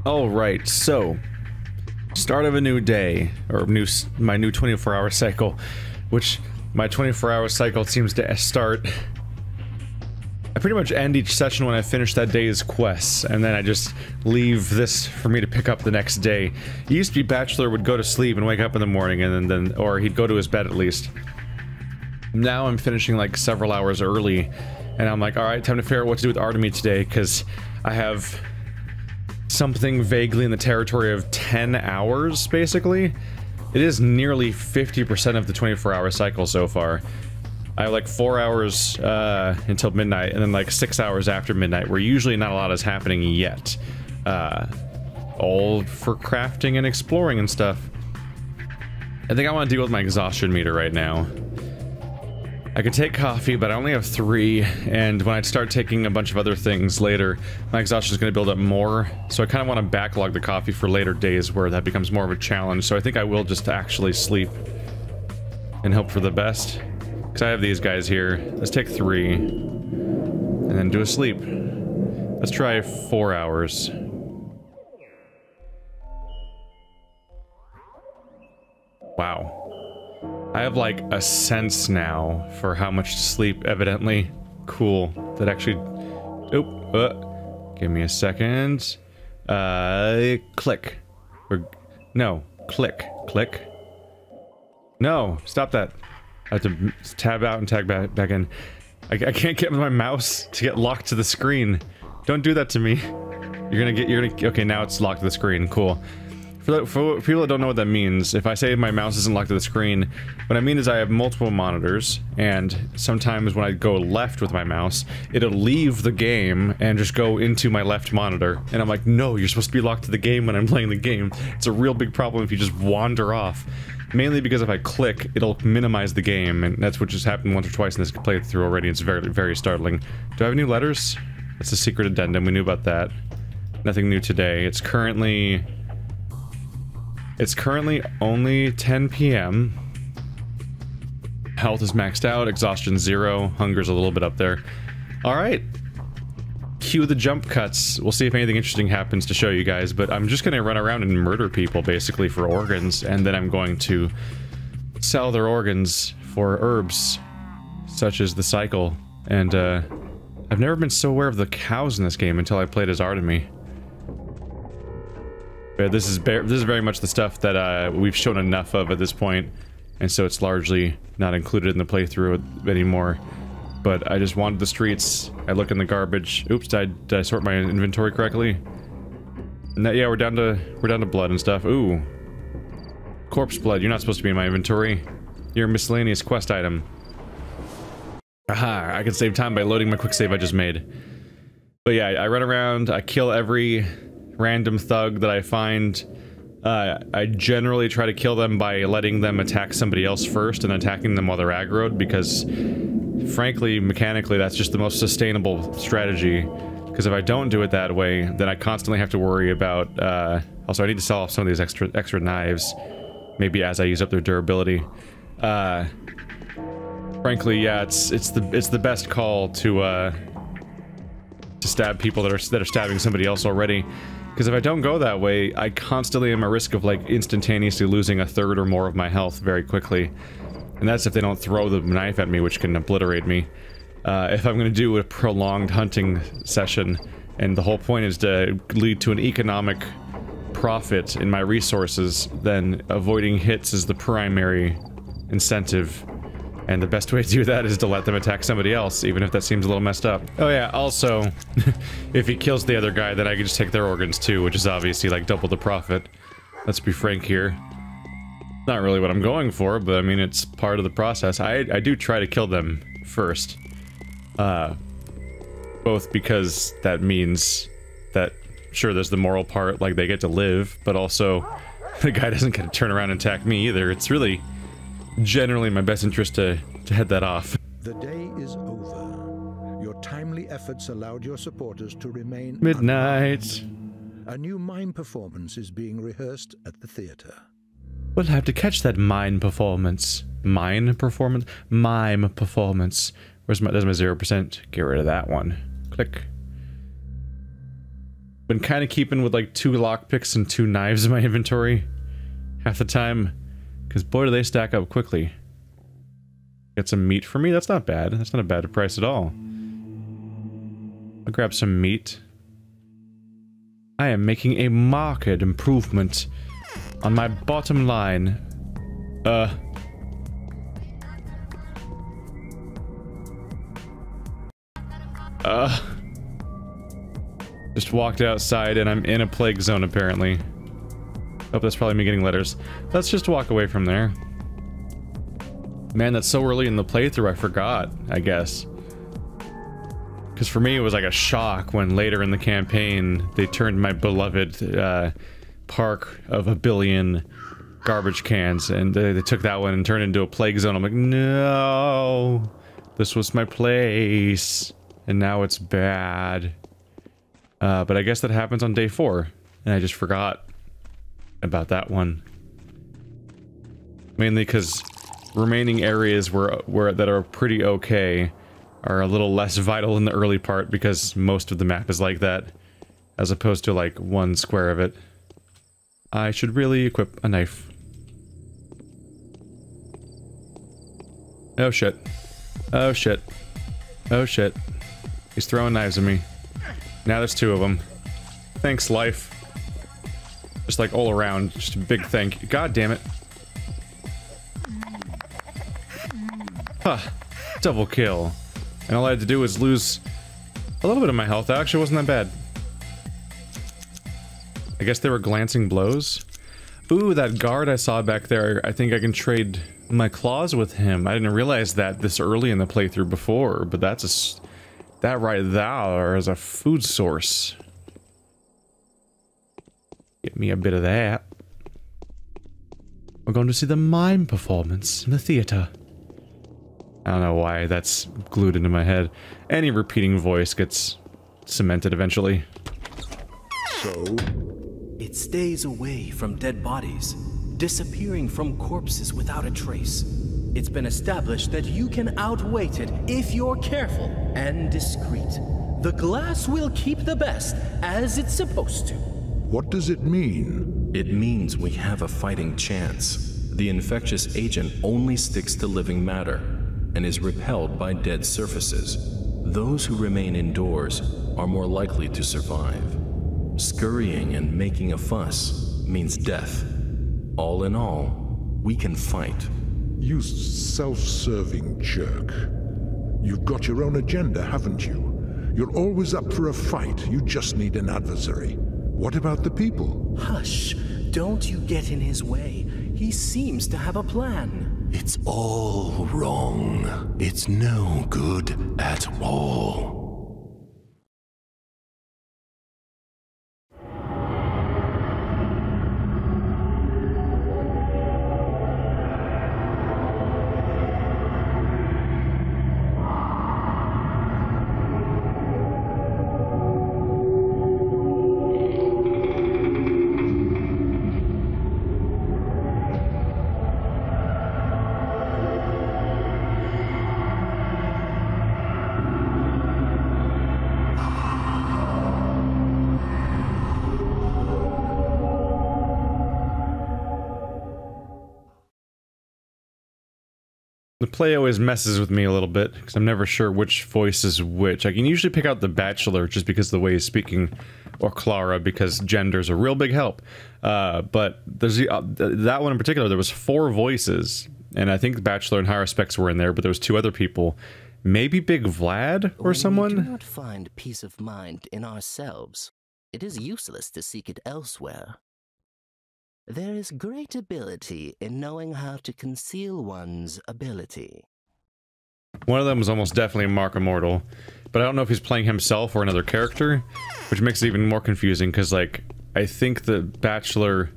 Alright, so start of a new day, or my new 24-hour cycle, which my 24-hour cycle seems to start. I pretty much end each session when I finish that day's quests, and then I just leave this for me to pick up the next day. It used to be Bachelor would go to sleep and wake up in the morning, and then or he'd go to his bed at least. Now I'm finishing like several hours early, and I'm like, alright, time to figure out what to do with Artemy today, because I have something vaguely in the territory of 10 hours, basically. It is nearly 50% of the 24-hour cycle so far. I have like 4 hours until midnight, and then like 6 hours after midnight, where usually not a lot is happening yet. All for crafting and exploring and stuff. I think I want to deal with my exhaustion meter right now. I could take coffee, but I only have 3, and when I start taking a bunch of other things later, my exhaustion is going to build up more, so I kind of want to backlog the coffee for later days where that becomes more of a challenge, so I think I will just actually sleep and hope for the best. Because I have these guys here. Let's take 3, and then do a sleep. Let's try 4 hours. Wow. I have like a sense now for how much to sleep, evidently. Cool. That actually... Oop. Give me a second. Click. No. Click. Click. No. Stop that. I have to tab out and tag back in. I can't get my mouse to get locked to the screen. Don't do that to me. Okay, now it's locked to the screen. Cool. For people that don't know what that means, if I say my mouse isn't locked to the screen, what I mean is I have multiple monitors, and sometimes when I go left with my mouse, it'll leave the game and just go into my left monitor. And I'm like, no, you're supposed to be locked to the game when I'm playing the game. It's a real big problem if you just wander off. Mainly because if I click, it'll minimize the game, and that's what just happened once or twice in this playthrough already. It's very, very startling. Do I have any letters? That's a secret addendum. We knew about that. Nothing new today. It's currently only 10 p.m. Health is maxed out, exhaustion 0, hunger's a little bit up there. Alright. Cue the jump cuts. We'll see if anything interesting happens to show you guys, but I'm just gonna run around and murder people, basically, for organs, and then I'm going to sell their organs for herbs, such as the cycle. And, I've never been so aware of the cows in this game until I played as Artemy. This is very much the stuff that we've shown enough of at this point, and so it's largely not included in the playthrough anymore. But I just wanted the streets. I look in the garbage. Oops, did I sort my inventory correctly? No, yeah, we're down to blood and stuff. Ooh, corpse blood. You're not supposed to be in my inventory. You're a miscellaneous quest item. Aha! I can save time by loading my quick save I just made. But yeah, I run around. I kill every random thug that I find. I generally try to kill them by letting them attack somebody else first and attacking them while they're aggroed, because frankly, mechanically, that's just the most sustainable strategy. Because if I don't do it that way, then I constantly have to worry about, also I need to sell off some of these extra knives, maybe as I use up their durability. Frankly, yeah, it's the best call to stab people that are stabbing somebody else already. Because if I don't go that way, I constantly am at risk of, like, instantaneously losing a third or more of my health very quickly. And that's if they don't throw the knife at me, which can obliterate me. If I'm gonna do a prolonged hunting session, and the whole point is to lead to an economic profit in my resources, then avoiding hits is the primary incentive. And the best way to do that is to let them attack somebody else, even if that seems a little messed up. Oh yeah, also, if he kills the other guy, then I can just take their organs too, which is obviously like double the profit. Let's be frank here. Not really what I'm going for, but I mean, it's part of the process. I do try to kill them first. Both because that means that, sure, there's the moral part, like they get to live, but also the guy doesn't get to turn around and attack me either. It's really generally in my best interest to head that off. The day is over. Your timely efforts allowed your supporters to remain Midnight. A new mime performance is being rehearsed at the theater. We'll have to catch that mime performance. Mime performance? Mime performance. There's my 0%. Get rid of that one. Click. Been kind of keeping with like 2 lockpicks and 2 knives in my inventory half the time, because boy do they stack up quickly. Get some meat for me? That's not bad. That's not a bad price at all. I'll grab some meat. I am making a marked improvement on my bottom line. Just walked outside and I'm in a plague zone apparently. Oh, that's probably me getting letters. Let's just walk away from there. Man, that's so early in the playthrough, I forgot, I guess. Because for me, it was like a shock when later in the campaign, they turned my beloved park of 1 billion garbage cans, and they took that one and turned it into a plague zone. I'm like, no! This was my place, and now it's bad. But I guess that happens on day 4, and I just forgot about that one. Mainly because remaining areas that are pretty okay are a little less vital in the early part because most of the map is like that, as opposed to like 1 square of it. I should really equip a knife. Oh shit. Oh shit. Oh shit. He's throwing knives at me. Now there's 2 of them. Thanks, life. Just like all around, just a big thank you. God damn it. Huh. Double kill. And all I had to do was lose a little bit of my health. That actually wasn't that bad. I guess they were glancing blows. Ooh, that guard I saw back there, I think I can trade my claws with him. I didn't realize that this early in the playthrough before, but that's a... that right there is a food source. Get me a bit of that. We're going to see the mime performance in the theater. I don't know why that's glued into my head. Any repeating voice gets cemented eventually. So? It stays away from dead bodies, disappearing from corpses without a trace. It's been established that you can outweight it if you're careful and discreet. The glass will keep the best, as it's supposed to. What does it mean? It means we have a fighting chance. The infectious agent only sticks to living matter and is repelled by dead surfaces. Those who remain indoors are more likely to survive. Scurrying and making a fuss means death. All in all, we can fight. You self-serving jerk. You've got your own agenda, haven't you? You're always up for a fight. You just need an adversary. What about the people? Hush! Don't you get in his way. He seems to have a plan. It's all wrong. It's no good at all. The play always messes with me a little bit, because I'm never sure which voice is which. I can usually pick out the Bachelor just because of the way he's speaking, or Clara because gender's a real big help. But there's that one in particular, there was 4 voices, and I think the Bachelor and Haruspex were in there, but there was 2 other people. Maybe Big Vlad or someone? We do not find peace of mind in ourselves. It is useless to seek it elsewhere. There is great ability in knowing how to conceal one's ability. One of them was almost definitely Mark Immortal, but I don't know if he's playing himself or another character, which makes it even more confusing, because, like, I think the Bachelor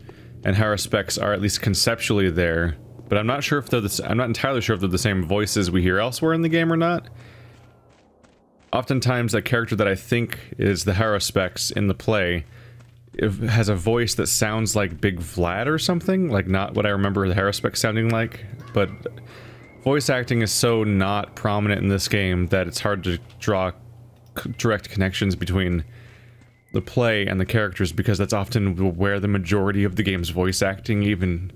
and Haruspex are at least conceptually there, but I'm not sure if they're I'm not entirely sure if they're the same voices we hear elsewhere in the game or not. Oftentimes, a character that I think is the Haruspex in the play has a voice that sounds like Big Vlad or something, like not what I remember the Haruspex sounding like, but voice acting is so not prominent in this game that it's hard to draw direct connections between the play and the characters, because that's often where the majority of the game's voice acting even,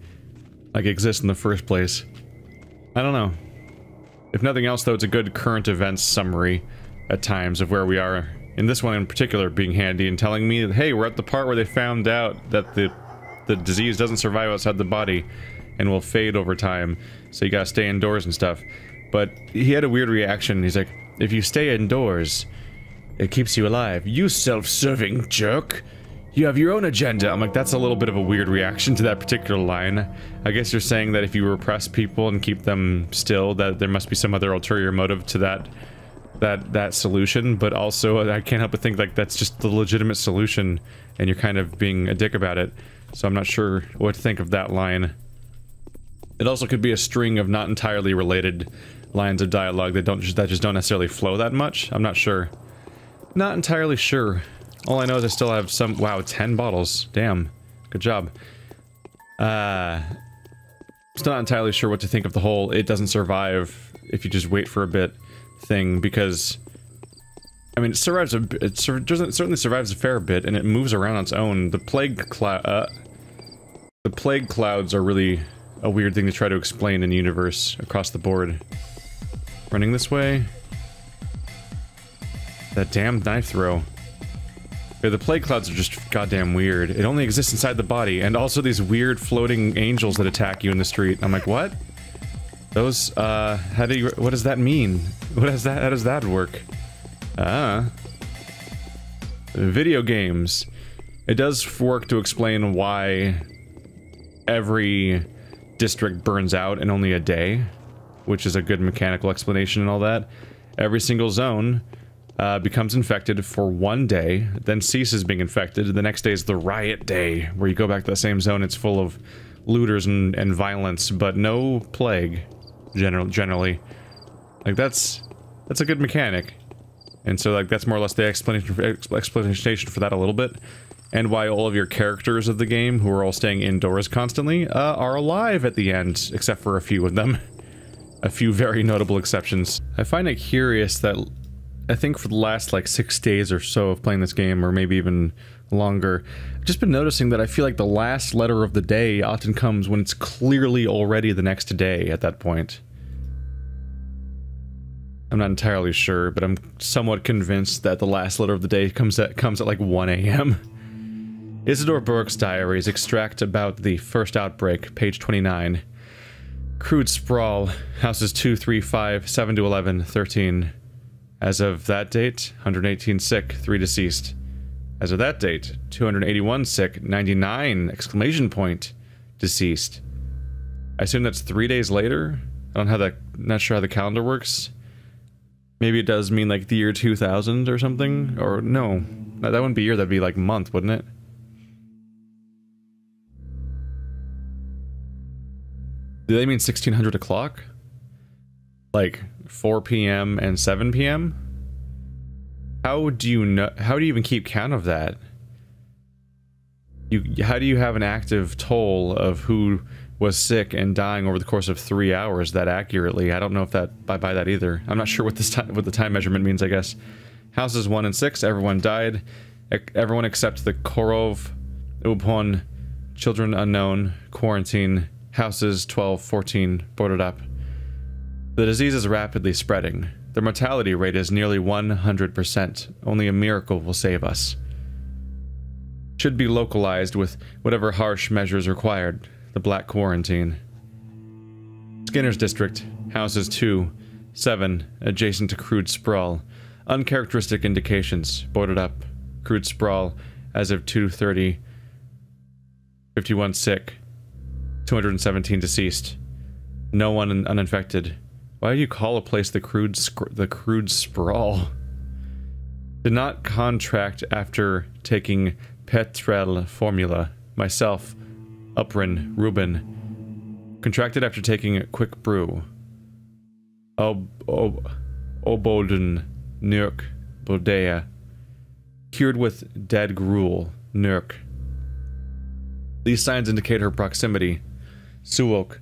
like, exists in the first place. I don't know. If nothing else, though, it's a good current events summary at times of where we are. In this one in particular, being handy and telling me that, hey, we're at the part where they found out that the disease doesn't survive outside the body and will fade over time, so you gotta stay indoors and stuff. But he had a weird reaction. He's like, if you stay indoors, it keeps you alive. You self-serving jerk. You have your own agenda. I'm like, that's a little bit of a weird reaction to that particular line. I guess you're saying that if you repress people and keep them still, that there must be some other ulterior motive to that solution, but also I can't help but think like that's just the legitimate solution and you're kind of being a dick about it. So I'm not sure what to think of that line. It also could be a string of not entirely related lines of dialogue that just don't necessarily flow that much. I'm not sure. Not entirely sure. All I know is I still have some— wow, 10 bottles. Damn. Good job. Still not entirely sure what to think of the whole "it doesn't survive if you just wait for a bit" thing, because I mean, it certainly survives a fair bit, and it moves around on its own. The plague clouds are really a weird thing to try to explain in the universe across the board. Running this way. That damn knife throw. Yeah, the plague clouds are just goddamn weird. It only exists inside the body, and also these weird floating angels that attack you in the street. I'm like, what? Those, what does that mean? How does that work? Video games. It does work to explain why every district burns out in only a day, which is a good mechanical explanation and all that. Every single zone becomes infected for one day, then ceases being infected. The next day is the riot day, where you go back to the same zone. It's full of looters and violence, but no plague. Generally, like that's a good mechanic, and so like that's more or less the explanation for that a little bit, and why all of your characters of the game, who are all staying indoors constantly, are alive at the end, except for a few of them. A few very notable exceptions. I find it curious that I think for the last like 6 days or so of playing this game, or maybe even longer, I've just been noticing that I feel like the last letter of the day often comes when it's clearly already the next day at that point. I'm not entirely sure, but I'm somewhat convinced that the last letter of the day comes at like 1 a.m. Isidore Burke's diaries extract about the first outbreak, page 29. Crude sprawl, houses 2, 3, 5, 7 to 11, 13. As of that date, 118 sick, 3 deceased. As of that date, 281 sick, 99 exclamation point deceased. I assume that's 3 days later? Not sure how the calendar works. Maybe it does mean like the year 2000 or something? Or no, that wouldn't be year, that'd be like month, wouldn't it? Do they mean 1600 o'clock? Like 4 p.m. and 7 p.m.? How do you know? How do you even keep count of that? How do you have an active toll of who was sick and dying over the course of 3 hours that accurately? I don't know if I buy that either. I'm not sure what the time measurement means, I guess. Houses 1 and 6, everyone died. Everyone except the Korov, Ubhon, children unknown, quarantine. Houses 12, 14, boarded up. The disease is rapidly spreading. The mortality rate is nearly 100%. Only a miracle will save us. Should be localized with whatever harsh measures required. The Black Quarantine. Skinner's District. Houses 2, 7, adjacent to Crude Sprawl. Uncharacteristic indications. Boarded up. Crude Sprawl. As of 2:30. 51 sick. 217 deceased. No one uninfected. Why do you call a place the Crude Sprawl? Did not contract after taking Petrel formula. Myself, Uprin, Reuben. Contracted after taking a quick brew. Oboden, Nurk, Bodea. Cured with dead gruel, Nurk. These signs indicate her proximity. Suok.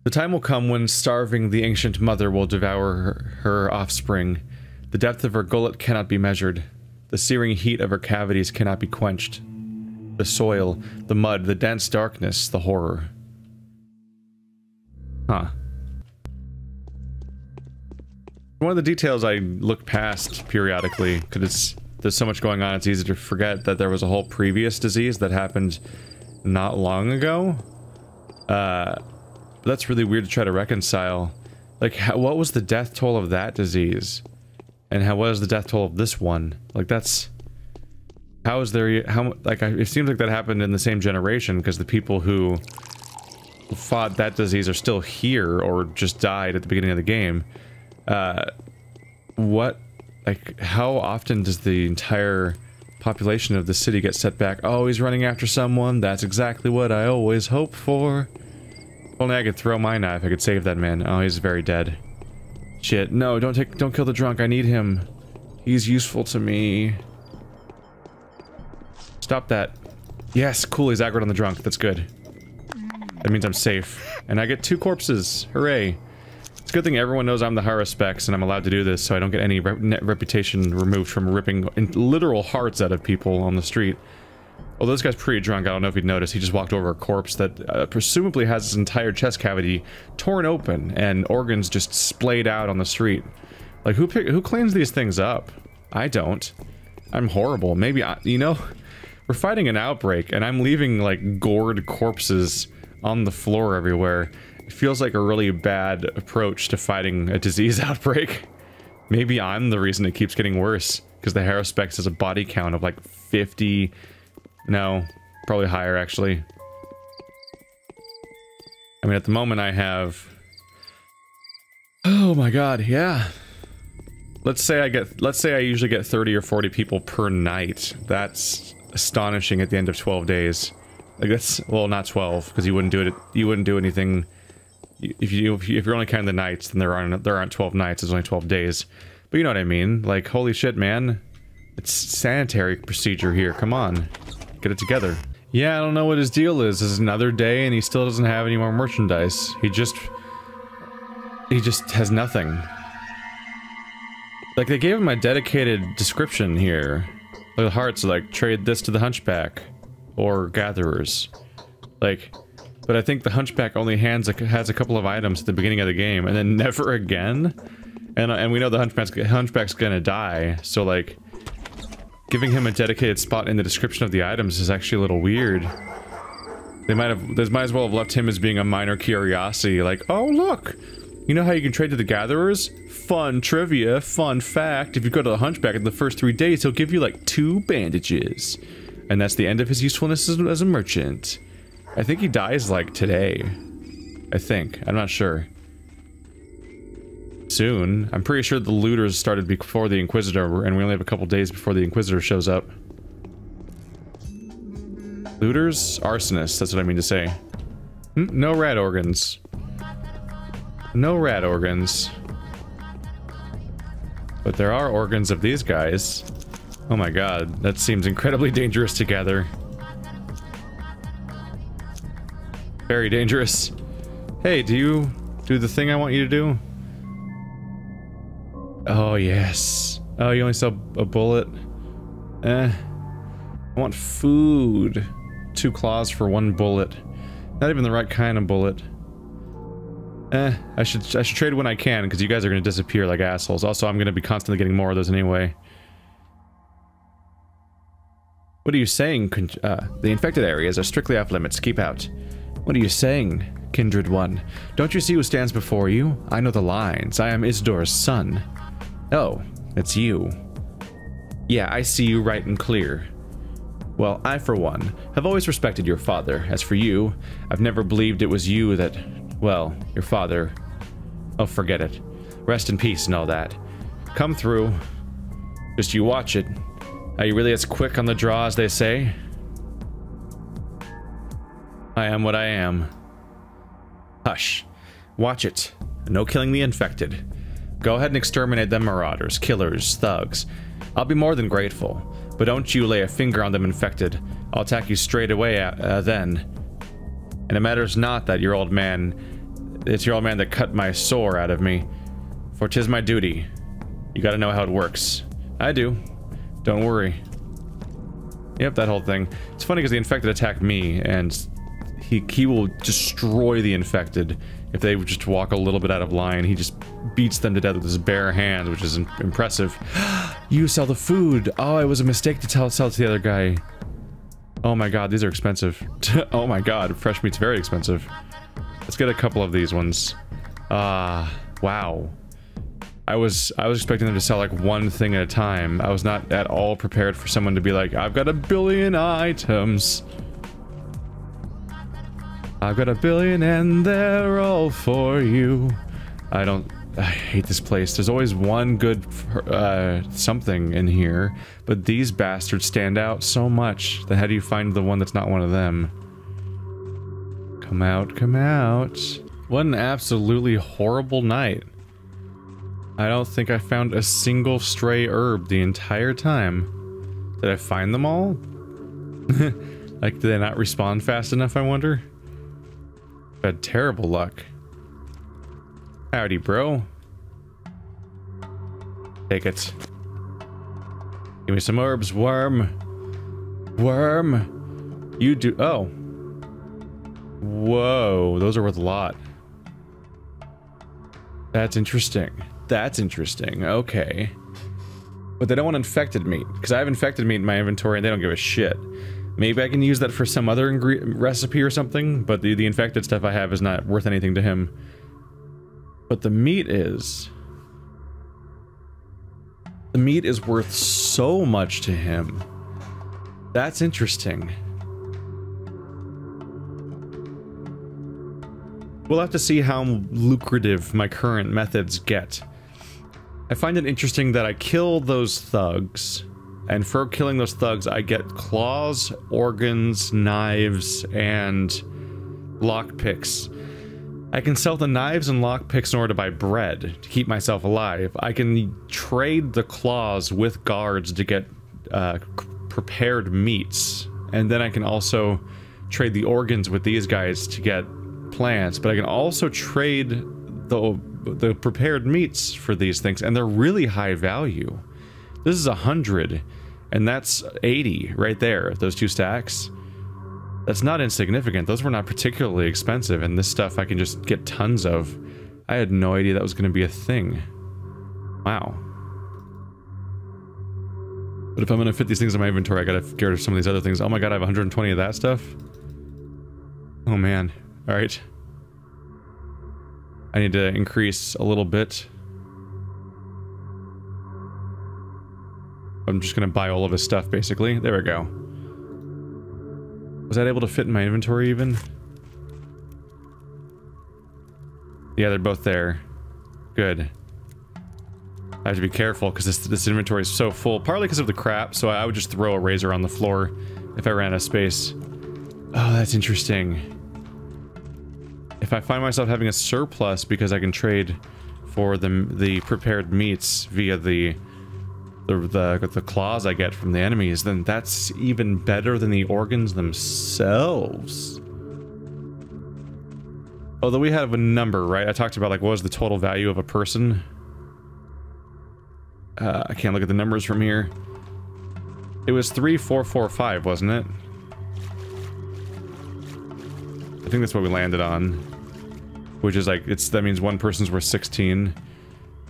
The time will come when starving the ancient mother will devour her offspring. The depth of her gullet cannot be measured. The searing heat of her cavities cannot be quenched. The soil, the mud, the dense darkness, the horror. Huh. One of the details I look past periodically, because there's so much going on, it's easy to forget that there was a whole previous disease that happened not long ago. That's really weird to try to reconcile. Like, what was the death toll of that disease? And what is the death toll of this one? Like, that's... How is there... it seems like that happened in the same generation, because the people who fought that disease are still here, or just died at the beginning of the game. How often does the entire population of the city get set back? Oh, he's running after someone? That's exactly what I always hope for. If only I could throw my knife, I could save that man. Oh, he's very dead. Shit, no, don't kill the drunk, I need him. He's useful to me. Stop that. Yes, cool, he's aggroed on the drunk, that's good. That means I'm safe. And I get 2 corpses, hooray. It's a good thing everyone knows I'm the Haruspex and I'm allowed to do this, so I don't get any reputation removed from ripping literal hearts out of people on the street. Although this guy's pretty drunk, I don't know if you'd noticed, he just walked over a corpse that presumably has his entire chest cavity torn open and organs just splayed out on the street. Like, who cleans these things up? I don't. I'm horrible. Maybe you know, we're fighting an outbreak and I'm leaving, like, gored corpses on the floor everywhere. It feels like a really bad approach to fighting a disease outbreak. Maybe I'm the reason it keeps getting worse, because the Haruspex has a body count of, like, 50... No, probably higher, actually. I mean, at the moment I have... Oh my god, yeah. Let's say I usually get 30 or 40 people per night. That's astonishing at the end of 12 days. Like, that's... Well, not 12, because you wouldn't do anything... If you're only counting the nights, then there aren't 12 nights, there's only 12 days. But you know what I mean? Like, holy shit, man. It's sanitary procedure here, come on. Get it together. Yeah, I don't know what his deal is. This is another day and he still doesn't have any more merchandise. He just has nothing. Like, they gave him a dedicated description here. The hearts are like, trade this to the hunchback. Or gatherers. Like, but I think the hunchback only has a couple of items at the beginning of the game and then never again. And we know the hunchback's gonna die, so like... Giving him a dedicated spot in the description of the items is actually a little weird. They might as well have left him as being a minor curiosity, like, oh look! You know how you can trade to the gatherers? Fun trivia, fun fact, if you go to the hunchback in the first 3 days, he'll give you like 2 bandages. And that's the end of his usefulness as a merchant. I think he dies like today. I think, I'm not sure. Soon. I'm pretty sure the looters started before the Inquisitor, and we only have a couple days before the Inquisitor shows up. Looters? Arsonists, that's what I mean to say. No rat organs. No rat organs. But there are organs of these guys. Oh my god, that seems incredibly dangerous to gather. Very dangerous. Hey, do you do the thing I want you to do? Oh, yes. Oh, you only sell a bullet? I want food. 2 claws for 1 bullet. Not even the right kind of bullet. I should trade when I can, because you guys are going to disappear like assholes. Also, I'm going to be constantly getting more of those anyway. What are you saying, the infected areas are strictly off limits. Keep out. What are you saying, kindred one? Don't you see who stands before you? I know the lines. I am Isdor's son. Oh, it's you. Yeah, I see you right and clear. Well, I, for one, have always respected your father. As for you, I've never believed it was you that... Well, your father... Oh, forget it. Rest in peace and all that. Come through. Just you watch it. Are you really as quick on the draw as they say? I am what I am. Hush. Watch it. No killing the infected. Go ahead and exterminate them marauders, killers, thugs. I'll be more than grateful. But don't you lay a finger on them infected. I'll attack you straight away then. And it matters not that your old man... It's your old man that cut my sore out of me. For 'tis my duty. You gotta know how it works. I do. Don't worry. Yep, that whole thing. It's funny because the infected attack me, and he will destroy the infected if they just walk a little bit out of line. He just beats them to death with his bare hands, which is impressive. You sell the food! Oh, it was a mistake to sell it to the other guy. Oh my god, these are expensive. Oh my god, fresh meat's very expensive. Let's get a couple of these ones. Wow. I was expecting them to sell like one thing at a time. I was not at all prepared for someone to be like, I've got 1 billion items. I've got 1 billion and they're all for you. I hate this place. There's always one good something in here, but these bastards stand out so much that how do you find the one that's not one of them? Come out, come out. What an absolutely horrible night. I don't think I found a single stray herb the entire time. Did I find them all? Like, did they not respawn fast enough, I wonder? I've had terrible luck. Howdy, bro. Take it. Give me some herbs, worm. Worm. You do- oh. Whoa, those are worth a lot. That's interesting. That's interesting. Okay. But they don't want infected meat, because I have infected meat in my inventory and they don't give a shit. Maybe I can use that for some other recipe or something, but the infected stuff I have is not worth anything to him. But the meat is... the meat is worth so much to him. That's interesting. We'll have to see how lucrative my current methods get. I find it interesting that I kill those thugs, and for killing those thugs I get claws, organs, knives, and lockpicks. I can sell the knives and lockpicks in order to buy bread to keep myself alive. I can trade the claws with guards to get prepared meats, and then I can also trade the organs with these guys to get plants, but I can also trade the prepared meats for these things, and they're really high value. This is 100, and that's 80 right there, those two stacks. That's not insignificant. Those were not particularly expensive, and this stuff I can just get tons of. I had no idea that was going to be a thing. Wow. But if I'm going to fit these things in my inventory, I gotta get rid of some of these other things. Oh my god, I have 120 of that stuff? Oh man. Alright. I need to increase a little bit. I'm just gonna buy all of his stuff, basically. There we go. Was that able to fit in my inventory, even? Yeah, they're both there. Good. I have to be careful, because this inventory is so full. Partly because of the crap, so I would just throw a razor on the floor if I ran out of space. Oh, that's interesting. If I find myself having a surplus because I can trade for the prepared meats via the claws I get from the enemies, then that's even better than the organs themselves. Although we have a number, right? I talked about, like, what was the total value of a person? I can't look at the numbers from here. It was 3,445, wasn't it? I think that's what we landed on. Which is like, that means one person's worth 16.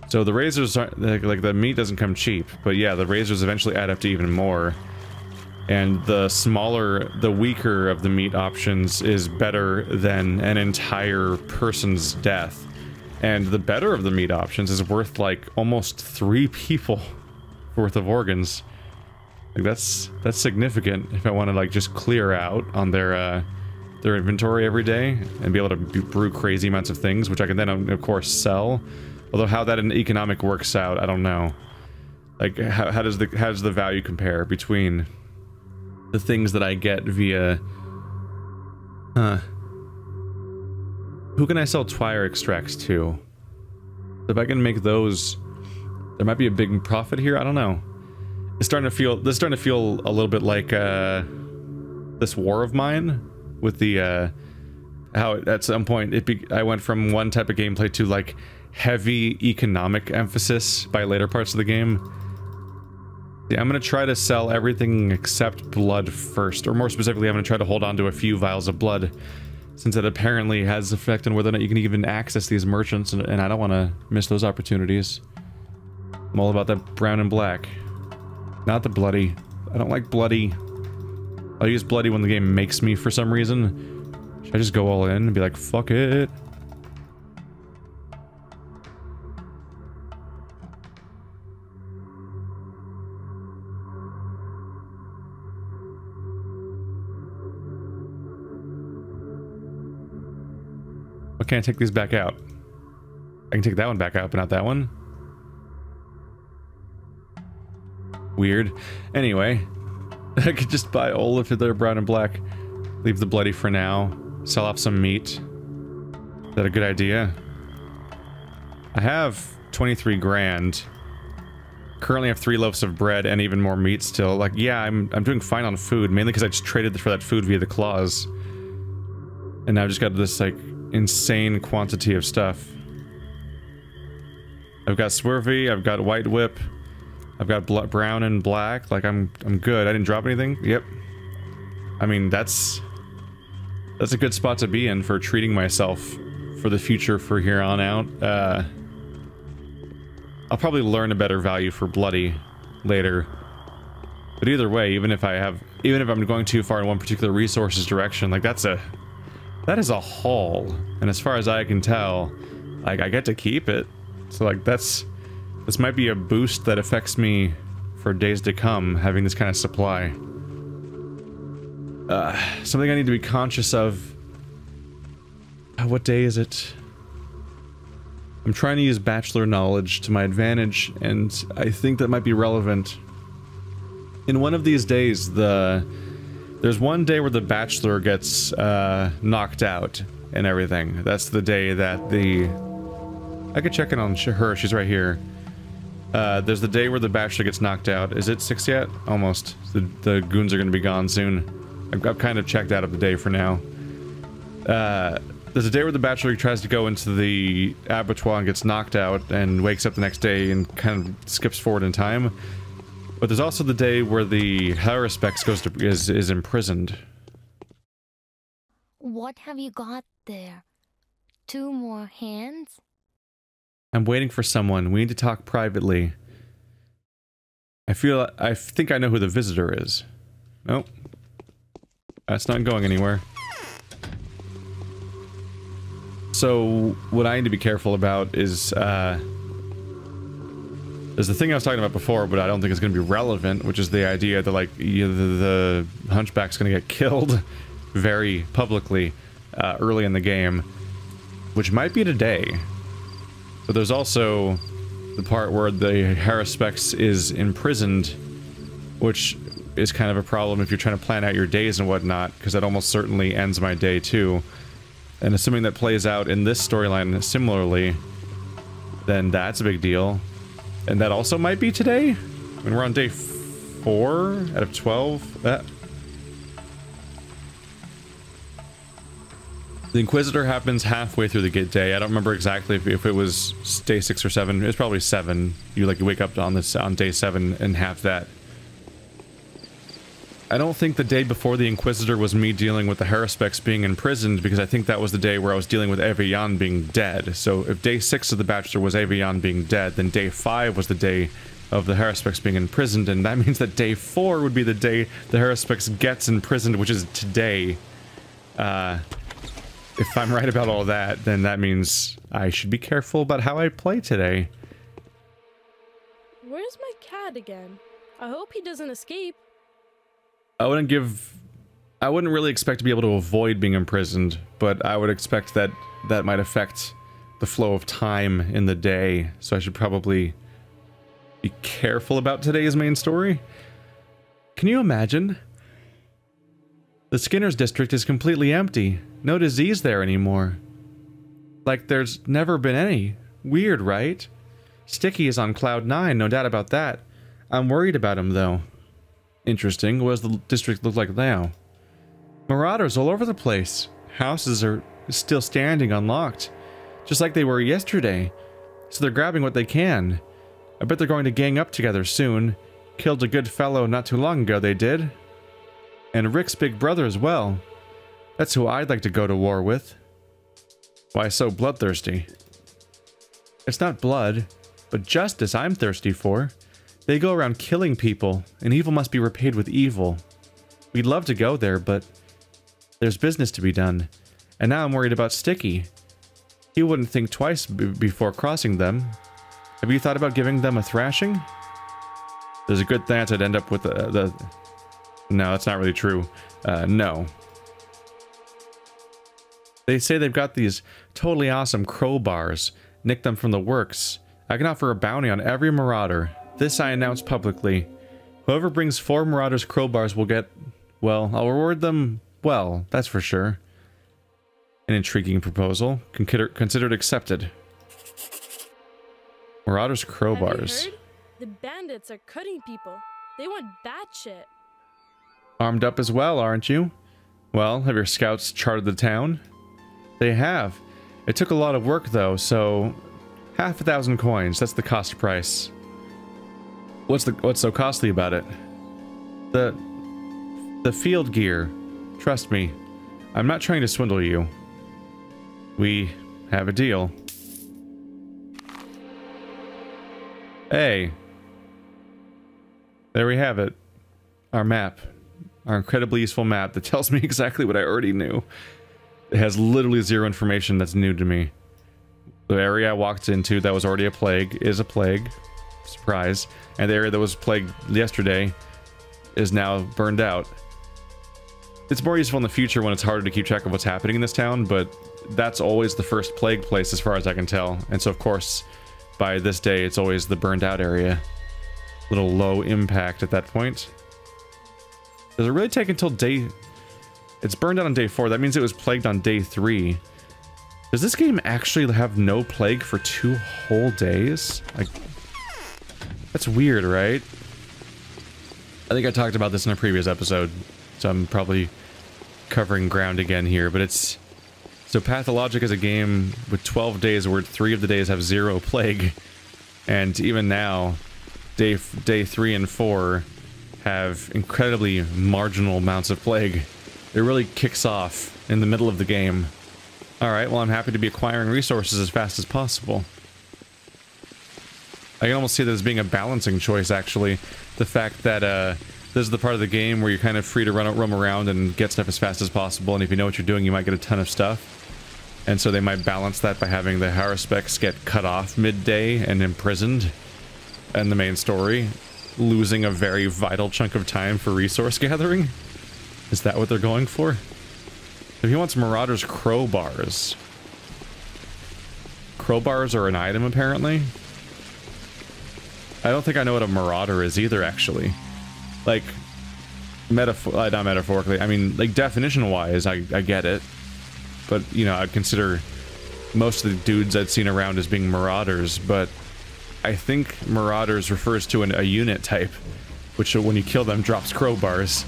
So the razors aren't, like the meat doesn't come cheap, but yeah, the razors eventually add up to even more. And the smaller, the weaker of the meat options is better than an entire person's death. And the better of the meat options is worth like almost 3 people worth of organs. Like that's significant if I want to like just clear out on their inventory every day and be able to brew crazy amounts of things, which I can then of course sell. Although how that in economic works out, I don't know. Like how does the value compare between the things that I get via who can I sell twire extracts to? If I can make those, there might be a big profit here. I don't know. This is starting to feel a little bit like this war of mine with the how at some point I went from one type of gameplay to like heavy economic emphasis by later parts of the game. Yeah, I'm gonna try to sell everything except blood first, or more specifically, I'm gonna try to hold on to a few vials of blood, since it apparently has effect on whether or not you can even access these merchants, and I don't want to miss those opportunities. I'm all about that brown and black, not the bloody. I don't like bloody. I'll use bloody when the game makes me for some reason. Should I just go all in and be like, fuck it? Why can't I take these back out? I can take that one back out, but not that one? Weird. Anyway, I could just buy all of their brown and black. Leave the bloody for now. Sell off some meat. Is that a good idea? I have 23 grand. Currently have 3 loaves of bread and even more meat still. Like, yeah, I'm doing fine on food, mainly because I just traded for that food via the claws. And now I've just got this, like, insane quantity of stuff. I've got Swervy, I've got White Whip, I've got brown and black. Like, I'm good. I didn't drop anything. Yep. I mean, that's a good spot to be in for treating myself for the future for here on out. I'll probably learn a better value for bloody later. But either way, even if I'm going too far in one particular resource's direction, like that is a haul. And as far as I can tell, like, I get to keep it. So, like, this might be a boost that affects me for days to come, having this kind of supply. Something I need to be conscious of. What day is it? I'm trying to use bachelor knowledge to my advantage, and I think that might be relevant. In one of these days, there's one day where the bachelor gets knocked out and everything. That's the day that I could check in on her. She's right here. There's the day where the bachelor gets knocked out. Is it 6 yet? Almost. The goons are going to be gone soon. I've kind of checked out of the day for now. There's a day where the bachelor tries to go into the abattoir and gets knocked out and wakes up the next day and kind of skips forward in time. But there's also the day where the Haruspex is imprisoned. What have you got there? 2 more hands? I'm waiting for someone. We need to talk privately. I think I know who the visitor is. Nope. That's not going anywhere. So, what I need to be careful about is, there's the thing I was talking about before, but I don't think it's going to be relevant, which is the idea that, like, the hunchback's going to get killed very publicly early in the game, which might be today. But there's also the part where the Haruspex is imprisoned, which is kind of a problem if you're trying to plan out your days and whatnot, because that almost certainly ends my day too. And assuming that plays out in this storyline similarly, then that's a big deal. And that also might be today? I mean, we're on day 4 out of 12. The Inquisitor happens halfway through the day. I don't remember exactly if it was day 6 or 7. It was probably 7. You wake up on day 7 and have that. I don't think the day before the Inquisitor was me dealing with the Haruspex being imprisoned, because I think that was the day where I was dealing with Evian being dead. So if day 6 of the Bachelor was Evian being dead, then day 5 was the day of the Haruspex being imprisoned, and that means that day 4 would be the day the Haruspex gets imprisoned, which is today. If I'm right about all that, then that means I should be careful about how I play today. Where's my cat again? I hope he doesn't escape. I wouldn't really expect to be able to avoid being imprisoned, but I would expect that that might affect the flow of time in the day, so I should probably be careful about today's main story. Can you imagine? The Skinner's district is completely empty. No disease there anymore. Like there's never been any. Weird, right? Sticky is on cloud 9, no doubt about that. I'm worried about him, though. Interesting. What does the district look like now? Marauders all over the place. Houses are still standing unlocked, just like they were yesterday. So they're grabbing what they can. I bet they're going to gang up together soon. Killed a good fellow not too long ago, they did. And Rick's big brother as well. That's who I'd like to go to war with. Why so bloodthirsty? It's not blood, but justice I'm thirsty for. They go around killing people, and evil must be repaid with evil. We'd love to go there, but there's business to be done. And now I'm worried about Sticky. He wouldn't think twice before crossing them. Have you thought about giving them a thrashing? There's a good chance I'd end up with the... No, that's not really true. No. They say they've got these totally awesome crowbars. Nicked them from the works. I can offer a bounty on every marauder. This I announce publicly. Whoever brings 4 marauders crowbars will get... Well, I'll reward them well, that's for sure. An intriguing proposal. Considered accepted. Marauders crowbars. Have you heard? The bandits are cutting people. They want that shit. Armed up as well, aren't you? Well, have your scouts charted the town? They have. It took a lot of work though, so... 1,000 coins, that's the cost price. What's so costly about it? The field gear. Trust me, I'm not trying to swindle you. We have a deal. Hey. There we have it. Our map. Our incredibly useful map that tells me exactly what I already knew. It has literally zero information that's new to me. The area I walked into that was already a plague is a plague. Surprise. And the area that was plagued yesterday is now burned out. It's more useful in the future when it's harder to keep track of what's happening in this town, but that's always the first plague place as far as I can tell. And so of course, by this day, it's always the burned out area. Little low impact at that point. Does it really take until day... It's burned out on day 4, that means it was plagued on day 3. Does this game actually have no plague for 2 whole days? Like, that's weird, right? I think I talked about this in a previous episode, so I'm probably covering ground again here, but it's... So Pathologic is a game with 12 days where 3 of the days have 0 plague. And even now, day 3 and 4 have incredibly marginal amounts of plague. It really kicks off in the middle of the game. Alright, well I'm happy to be acquiring resources as fast as possible. I can almost see that as being a balancing choice, actually. The fact that, this is the part of the game where you're kind of free to roam around and get stuff as fast as possible, and if you know what you're doing, you might get a ton of stuff. And so they might balance that by having the Haruspex get cut off midday and imprisoned in the main story, losing a very vital chunk of time for resource gathering. Is that what they're going for? If he wants Marauders crowbars. Crowbars are an item, apparently. I don't think I know what a Marauder is either, actually. Like, not metaphorically, I mean, like, definition-wise, I get it. But, you know, I'd consider most of the dudes I'd seen around as being Marauders, but I think Marauders refers to a unit type, which when you kill them drops crowbars.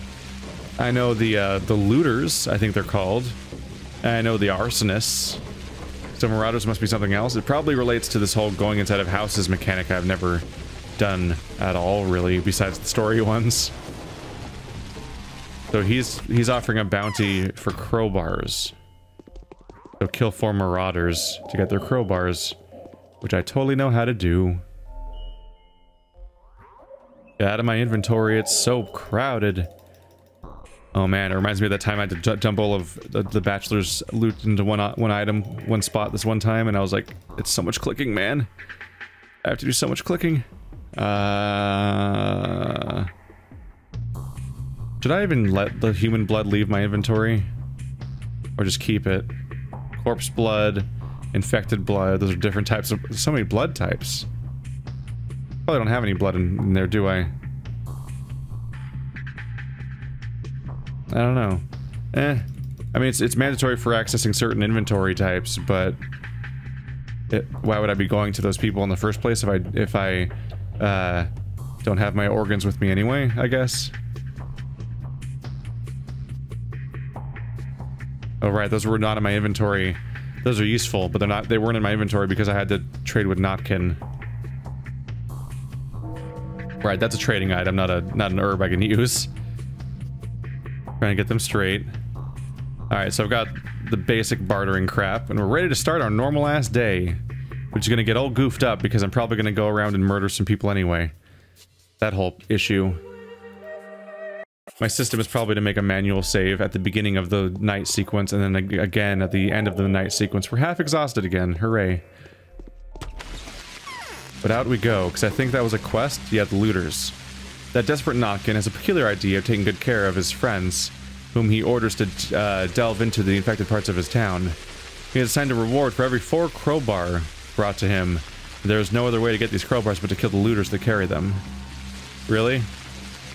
I know the looters, I think they're called. And I know the arsonists. So Marauders must be something else. It probably relates to this whole going inside of houses mechanic I've never done at all, really, besides the story ones. So he's offering a bounty for crowbars. So kill 4 Marauders to get their crowbars, which I totally know how to do. Get out of my inventory, it's so crowded. Oh man, it reminds me of that time I had to dump all of the bachelor's loot into one item, one spot this one time, and I was like, it's so much clicking, man. I have to do so much clicking. Should I even let the human blood leave my inventory? Or just keep it? Corpse blood, infected blood, those are different types of... so many blood types. Probably don't have any blood in there, do I? I don't know. I mean, it's mandatory for accessing certain inventory types, but... why would I be going to those people in the first place if I don't have my organs with me anyway, I guess? Oh right, those were not in my inventory. Those are useful, but they weren't in my inventory because I had to trade with Notkin. Right, that's a trading item, not an herb I can use. Trying to get them straight. Alright, so I've got the basic bartering crap, and we're ready to start our normal ass day. Which is gonna get all goofed up because I'm probably gonna go around and murder some people anyway. That whole issue. My system is probably to make a manual save at the beginning of the night sequence, and then again at the end of the night sequence. We're half exhausted again, hooray. But out we go, because I think that was a quest? Yeah, the looters. That desperate Notkin has a peculiar idea of taking good care of his friends, whom he orders to delve into the infected parts of his town. He has assigned a reward for every 4 crowbar brought to him. There is no other way to get these crowbars but to kill the looters that carry them. Really?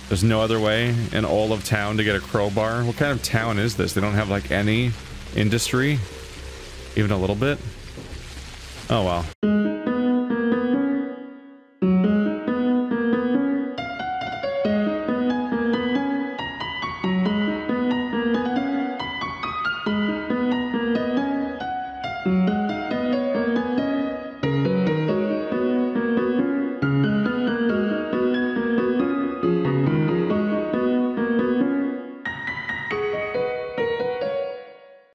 There's no other way in all of town to get a crowbar? What kind of town is this? They don't have, like, any industry? Even a little bit? Oh well.